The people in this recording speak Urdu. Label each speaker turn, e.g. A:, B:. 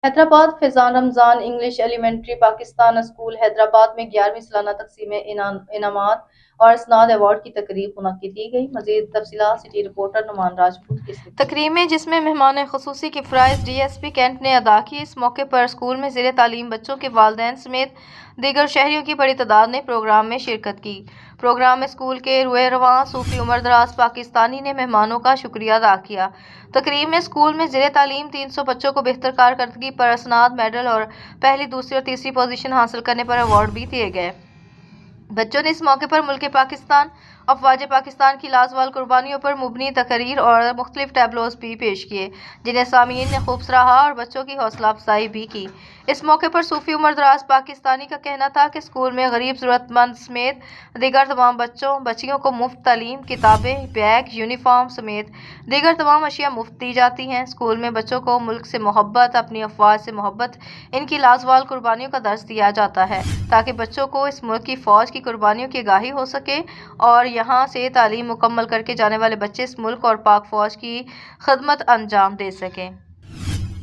A: Hyderabad Faizan Ramzan English elementary Pakistan school Hyderabad میں 11ویں سالانہ تقسیم انعامات اور اسناد ایوارڈ کی تقریب منعقد کی گئی۔ مزید تفصیلات سٹی رپورٹر نعمان راجپوت کی رپورٹ۔
B: تقریب میں جس میں مہمان خصوصی کی فرائض ڈی ایس پی کینٹ نے ادا کی، اس موقع پر اسکول میں زیر تعلیم بچوں کے والدین سمیت دیگر شہریوں کی بڑی تعداد نے پروگرام میں شرکت کی۔ پروگرام میں اسکول کے روح رواں صوفی عمر دراز پاکستانی نے مہمانوں کا شکریہ ادا کیا۔ تقریب میں اسکول میں زیر تعلیم 300 بچوں کو بہتر کارکردگی پر اسناد، میڈل اور پہلی، دوسری اور تیسری پوزیشن حاصل کرنے پر ایوارڈ بھی دیے گئے۔ بچوں نے اس موقع پر ملک پاکستان، افواج پاکستان کی لازوال قربانیوں پر مبنی تقاریر اور مختلف ٹیبلوز بھی پیش کیے، جنہیں سامعین نے خوب سراہا اور بچوں کی حوصلہ افزائی بھی کی۔ اس موقع پر صوفی عمر دراز پاکستانی کا کہنا تھا کہ اسکول میں غریب، ضرورت مند سمیت دیگر تمام بچوں بچیوں کو مفت تعلیم، کتابیں، بیگ، یونیفارم سمیت دیگر تمام اشیاء مفت دی جاتی ہیں۔ اسکول میں بچوں کو ملک سے محبت، اپنی افواج سے محبت، ان کی لازوال قربانیوں کا درس دیا جاتا ہے، تاکہ بچوں کو اس ملک کی فوج کی قربانیوں کی آگاہی ہو سکے اور یہاں سے تعلیم مکمل کر کے جانے والے بچے اس ملک اور پاک فوج کی خدمت انجام دے سکیں۔